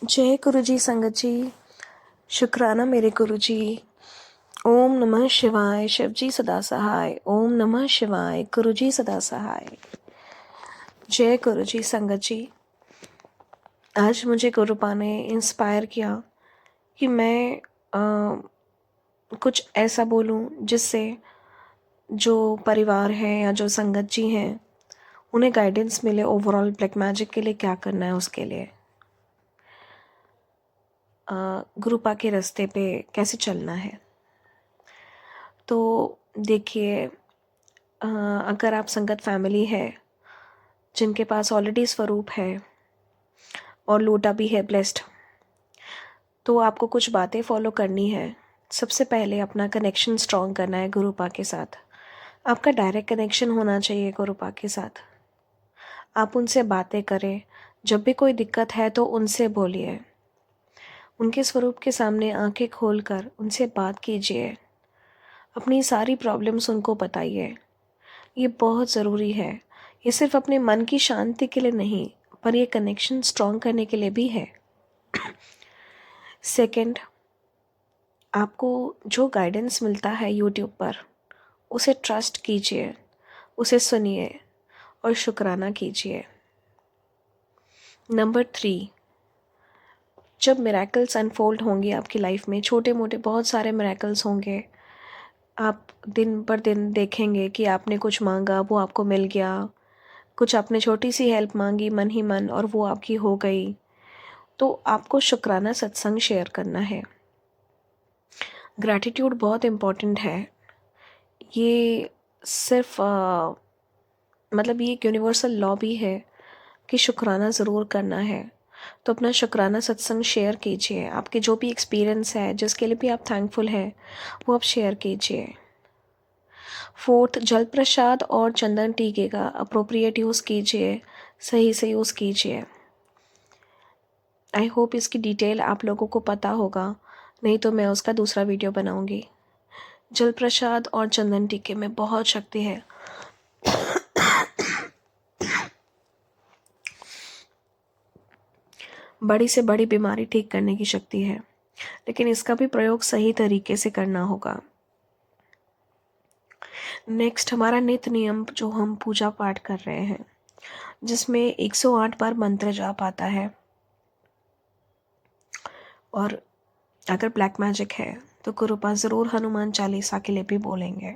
जय गुरु जी संगत जी। शुक्राना मेरे गुरु जी। ओम नमः शिवाय। शिव जी सदा सहाय। ओम नमः शिवाय। गुरु जी सदा सहाय। जय गुरु जी संगत जी। आज मुझे गुरुपा ने इंस्पायर किया कि मैं कुछ ऐसा बोलूं जिससे जो परिवार है या जो संगत जी हैं उन्हें गाइडेंस मिले ओवरऑल ब्लैक मैजिक के लिए क्या करना है, उसके लिए गुरुपा के रास्ते पे कैसे चलना है। तो देखिए, अगर आप संगत फैमिली है जिनके पास ऑलरेडी स्वरूप है और लोटा भी है ब्लेस्ड, तो आपको कुछ बातें फॉलो करनी है। सबसे पहले अपना कनेक्शन स्ट्रॉन्ग करना है गुरुपा के साथ। आपका डायरेक्ट कनेक्शन होना चाहिए गुरुपा के साथ। आप उनसे बातें करें, जब भी कोई दिक्कत है तो उनसे बोलिए, उनके स्वरूप के सामने आंखें खोलकर उनसे बात कीजिए, अपनी सारी प्रॉब्लम्स उनको बताइए। ये बहुत ज़रूरी है। ये सिर्फ अपने मन की शांति के लिए नहीं, पर ये कनेक्शन स्ट्रॉन्ग करने के लिए भी है। सेकंड, आपको जो गाइडेंस मिलता है यूट्यूब पर उसे ट्रस्ट कीजिए, उसे सुनिए और शुक्राना कीजिए। नंबर 3, जब मिरेकल्स अनफोल्ड होंगे आपकी लाइफ में, छोटे मोटे बहुत सारे मिरेकल्स होंगे, आप दिन पर दिन देखेंगे कि आपने कुछ मांगा वो आपको मिल गया, कुछ आपने छोटी सी हेल्प मांगी मन ही मन और वो आपकी हो गई, तो आपको शुक्राना सत्संग शेयर करना है। ग्रैटिट्यूड बहुत इम्पॉर्टेंट है। ये सिर्फ मतलब ये एक यूनिवर्सल लॉ भी है कि शुक्राना ज़रूर करना है। तो अपना शुक्राना सत्संग शेयर कीजिए। आपके जो भी एक्सपीरियंस है, जिसके लिए भी आप थैंकफुल हैं, वो आप शेयर कीजिए। फोर्थ, जल प्रसाद और चंदन टीके का अप्रोप्रिएट यूज़ कीजिए, सही से यूज़ कीजिए। आई होप इसकी डिटेल आप लोगों को पता होगा, नहीं तो मैं उसका दूसरा वीडियो बनाऊंगी। जल प्रसाद और चंदन टीके में बहुत शक्ति है। बड़ी से बड़ी बीमारी ठीक करने की शक्ति है, लेकिन इसका भी प्रयोग सही तरीके से करना होगा। नेक्स्ट, हमारा नित्य नियम जो हम पूजा पाठ कर रहे हैं, जिसमें 108 बार मंत्र जाप आता है। और अगर ब्लैक मैजिक है तो गुरुपा ज़रूर हनुमान चालीसा के लिए भी बोलेंगे।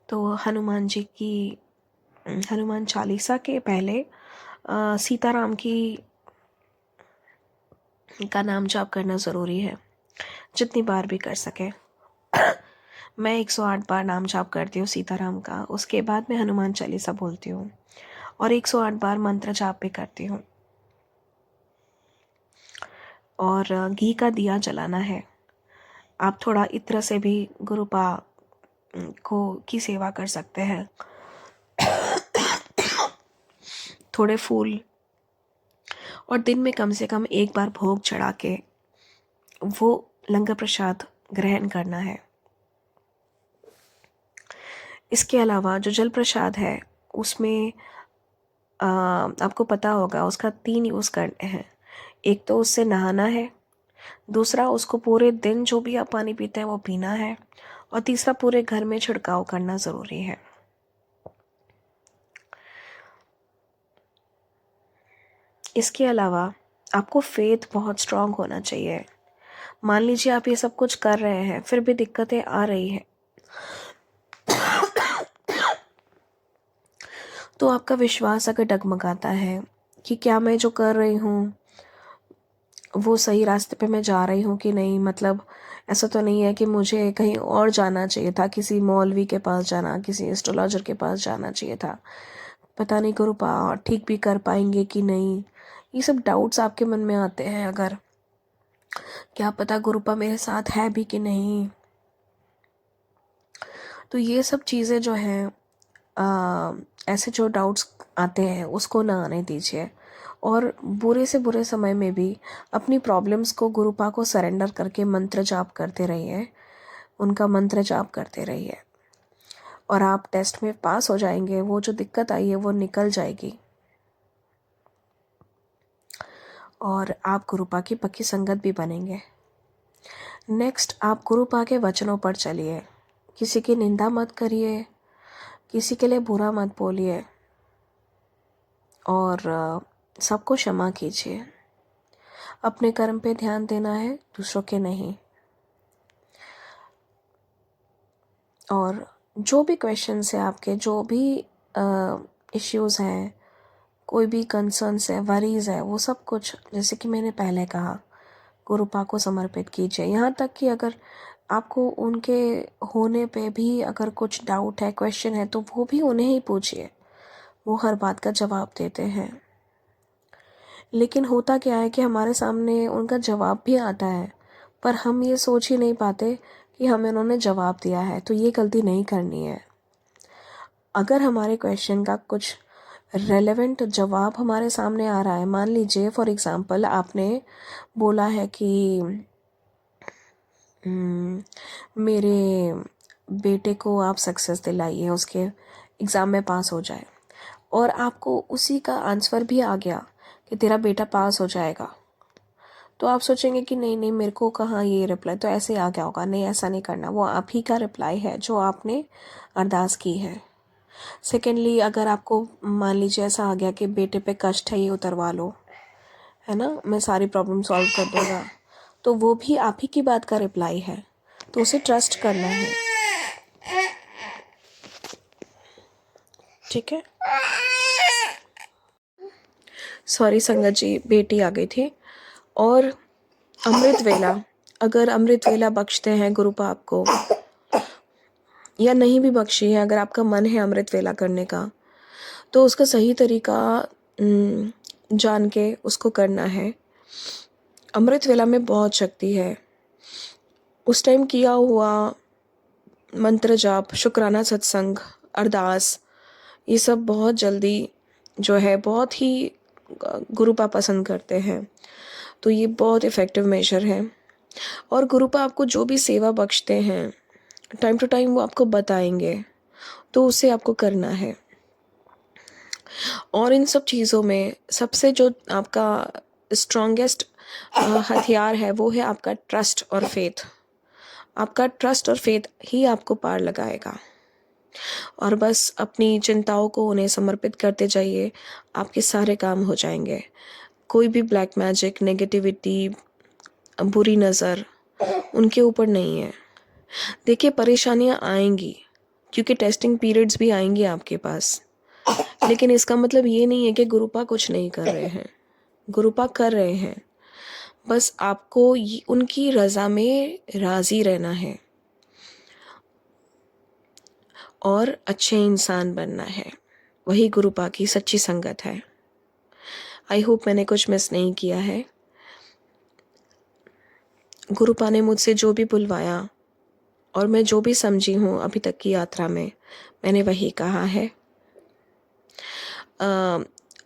तो हनुमान चालीसा के पहले सीताराम का नाम जाप करना ज़रूरी है, जितनी बार भी कर सके। मैं 108 बार नाम जाप करती हूँ सीताराम का, उसके बाद मैं हनुमान चालीसा बोलती हूँ और 108 बार मंत्र जाप भी करती हूँ। और घी का दिया जलाना है। आप थोड़ा इत्र से भी गुरुपा की सेवा कर सकते हैं। थोड़े फूल और दिन में कम से कम एक बार भोग चढ़ा के वो लंगर प्रसाद ग्रहण करना है। इसके अलावा जो जल प्रसाद है उसमें आपको पता होगा उसका 3 यूज़ करने हैं। एक तो उससे नहाना है, दूसरा उसको पूरे दिन जो भी आप पानी पीते हैं वो पीना है, और तीसरा पूरे घर में छिड़काव करना ज़रूरी है। इसके अलावा आपको फेथ बहुत स्ट्रांग होना चाहिए। मान लीजिए आप ये सब कुछ कर रहे हैं फिर भी दिक्कतें आ रही हैं, तो आपका विश्वास अगर डगमगाता है कि क्या मैं जो कर रही हूँ वो सही रास्ते पे मैं जा रही हूँ कि नहीं, मतलब ऐसा तो नहीं है कि मुझे कहीं और जाना चाहिए था, किसी मौलवी के पास जाना, किसी एस्ट्रोलॉजर के पास जाना चाहिए था, पता नहीं गुरुपा ठीक भी कर पाएंगे कि नहीं। ये सब डाउट्स आपके मन में आते हैं। अगर क्या पता गुरुपा मेरे साथ है भी कि नहीं। तो ये सब चीज़ें जो हैं, ऐसे जो डाउट्स आते हैं उसको ना आने दीजिए, और बुरे से बुरे समय में भी अपनी प्रॉब्लम्स को गुरुपा को सरेंडर करके मंत्र जाप करते रहिए, उनका मंत्र जाप करते रहिए, और आप टेस्ट में पास हो जाएंगे। वो जो दिक्कत आई है वो निकल जाएगी। और आप गुरुपा की पक्की संगत भी बनेंगे। नेक्स्ट, आप गुरुपा के वचनों पर चलिए। किसी की निंदा मत करिए, किसी के लिए बुरा मत बोलिए और सबको क्षमा कीजिए। अपने कर्म पे ध्यान देना है, दूसरों के नहीं। और जो भी क्वेश्चंस है आपके, जो भी इश्यूज़ हैं, कोई भी कंसर्न्स है, वरीज़ है, वो सब कुछ जैसे कि मैंने पहले कहा गुरुपा को समर्पित कीजिए। यहाँ तक कि अगर आपको उनके होने पे भी अगर कुछ डाउट है, क्वेश्चन है, तो वो भी उन्हें ही पूछिए। वो हर बात का जवाब देते हैं। लेकिन होता क्या है कि हमारे सामने उनका जवाब भी आता है, पर हम ये सोच ही नहीं पाते कि हमें उन्होंने जवाब दिया है। तो ये गलती नहीं करनी है। अगर हमारे क्वेश्चन का कुछ रेलेवेंट जवाब हमारे सामने आ रहा है, मान लीजिए फॉर एग्ज़ाम्पल आपने बोला है कि मेरे बेटे को आप सक्सेस दिलाइए, उसके एग्ज़ाम में पास हो जाए, और आपको उसी का आंसर भी आ गया कि तेरा बेटा पास हो जाएगा, तो आप सोचेंगे कि नहीं नहीं, मेरे को कहाँ ये रिप्लाई, तो ऐसे आ गया होगा। नहीं, ऐसा नहीं करना। वो आप ही का रिप्लाई है जो आपने अरदास की है। सेकेंडली, अगर आपको मान लीजिए ऐसा आ गया कि बेटे पे कष्ट है, ये उतरवा लो, है ना, मैं सारी प्रॉब्लम सॉल्व कर दूँगा, तो वो भी आप ही की बात का रिप्लाई है, तो उसे ट्रस्ट करना है। ठीक है। सॉरी संगत जी, बेटी आ गई थी। और अमृत वेला, अगर अमृत वेला बख्शते हैं गुरुपा आपको, या नहीं भी बख्शी है, अगर आपका मन है अमृत वेला करने का, तो उसका सही तरीका जान के उसको करना है। अमृत वेला में बहुत शक्ति है। उस टाइम किया हुआ मंत्र जाप, शुक्राना सत्संग, अरदास, ये सब बहुत जल्दी जो है बहुत ही गुरुपा पसंद करते हैं। तो ये बहुत इफ़ेक्टिव मेजर है। और गुरुपा आपको जो भी सेवा बख्शते हैं, टाइम टू टाइम वो आपको बताएंगे, तो उसे आपको करना है। और इन सब चीज़ों में सबसे जो आपका स्ट्रॉन्गेस्ट हथियार है, वो है आपका ट्रस्ट और फेथ। आपका ट्रस्ट और फेथ ही आपको पार लगाएगा। और बस अपनी चिंताओं को उन्हें समर्पित करते जाइए, आपके सारे काम हो जाएंगे। कोई भी ब्लैक मैजिक, नेगेटिविटी, बुरी नज़र उनके ऊपर नहीं है। देखिए, परेशानियां आएंगी क्योंकि टेस्टिंग पीरियड्स भी आएंगे आपके पास, लेकिन इसका मतलब ये नहीं है कि गुरुपा कुछ नहीं कर रहे हैं। गुरुपा कर रहे हैं, बस आपको उनकी रज़ा में राज़ी रहना है और अच्छे इंसान बनना है। वही गुरुपा की सच्ची संगत है। आई होप मैंने कुछ मिस नहीं किया है। गुरुपा ने मुझसे जो भी बुलवाया और मैं जो भी समझी हूँ अभी तक की यात्रा में, मैंने वही कहा है।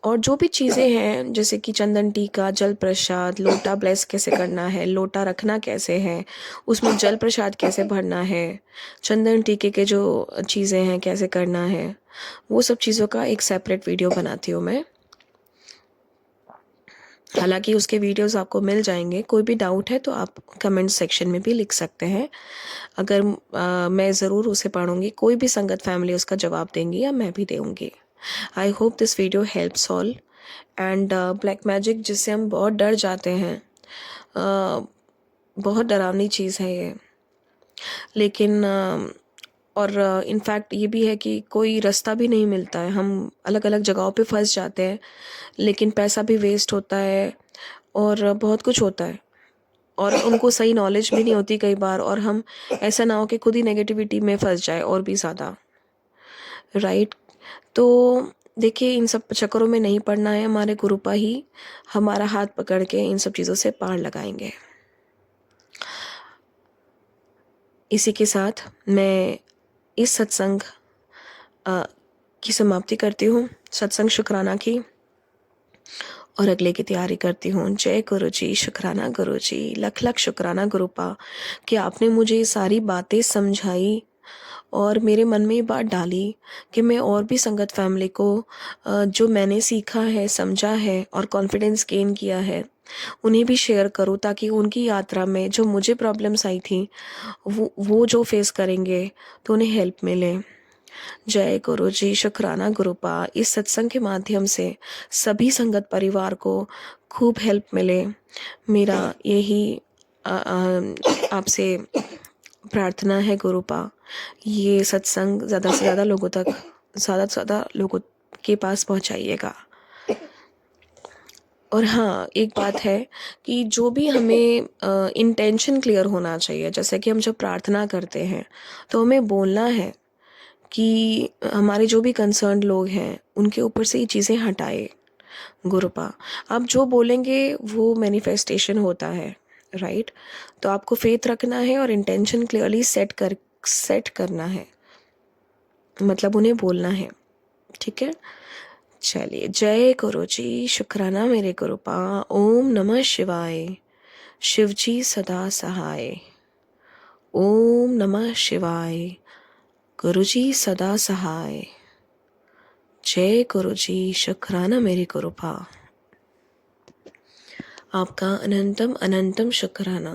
और जो भी चीज़ें हैं, जैसे कि चंदन टीका, जल प्रसाद, लोटा ब्लेस कैसे करना है, लोटा रखना कैसे है, उसमें जल प्रसाद कैसे भरना है, चंदन टीके के जो चीज़ें हैं कैसे करना है, वो सब चीज़ों का एक सेपरेट वीडियो बनाती हूँ मैं। हालांकि उसके वीडियोस आपको मिल जाएंगे। कोई भी डाउट है तो आप कमेंट सेक्शन में भी लिख सकते हैं। अगर मैं ज़रूर उसे पढ़ूंगी। कोई भी संगत फैमिली उसका जवाब देंगी या मैं भी दूंगी। I hope this video helps all. And black magic, जिससे हम बहुत डर जाते हैं, बहुत डरावनी चीज़ है ये। लेकिन और इनफैक्ट ये भी है कि कोई रास्ता भी नहीं मिलता है। हम अलग अलग जगहों पे फंस जाते हैं, लेकिन पैसा भी वेस्ट होता है और बहुत कुछ होता है, और उनको सही नॉलेज भी नहीं होती कई बार, और हम ऐसा ना हो कि खुद ही नेगेटिविटी में फंस जाए और भी ज़्यादा, राइट। तो देखिए, इन सब चक्करों में नहीं पड़ना है। हमारे गुरुपा ही हमारा हाथ पकड़ के इन सब चीज़ों से पार लगाएंगे। इसी के साथ मैं इस सत्संग की समाप्ति करती हूँ, सत्संग शुक्राना की, और अगले की तैयारी करती हूँ। जय गुरु जी, शुक्राना गुरु जी, लख लख शुक्राना गुरुपा कि आपने मुझे ये सारी बातें समझाई और मेरे मन में ये बात डाली कि मैं और भी संगत फैमिली को जो मैंने सीखा है, समझा है और कॉन्फिडेंस गेन किया है, उन्हें भी शेयर करूँ, ताकि उनकी यात्रा में जो मुझे प्रॉब्लम्स आई थी वो जो फेस करेंगे तो उन्हें हेल्प मिले। जय गुरु जी, शुक्राना गुरुपा। इस सत्संग के माध्यम से सभी संगत परिवार को खूब हेल्प मिले, मेरा यही आपसे प्रार्थना है गुरुपा। ये सत्संग ज़्यादा से ज़्यादा लोगों तक, ज़्यादा से ज़्यादा लोगों के पास पहुंचाइएगा। और हाँ, एक बात है कि जो भी हमें इंटेंशन क्लियर होना चाहिए। जैसे कि हम जब प्रार्थना करते हैं तो हमें बोलना है कि हमारे जो भी कंसर्न लोग हैं उनके ऊपर से ये चीज़ें हटाए गुरुपा। आप जो बोलेंगे वो मैनिफेस्टेशन होता है, राइट? तो आपको फेथ रखना है और इंटेंशन क्लियरली सेट करना है, मतलब उन्हें बोलना है, ठीक है? चलिए, जय गुरु जी, शुक्राना मेरे गुरुपा। ओम नमः शिवाय। शिवजी सदा सहाय। ओम नमः शिवाय। गुरुजी सदा सहाय। जय गुरु जी, शुक्राना मेरे गुरुपा। आपका अनंतम अनंतम शुक्राना।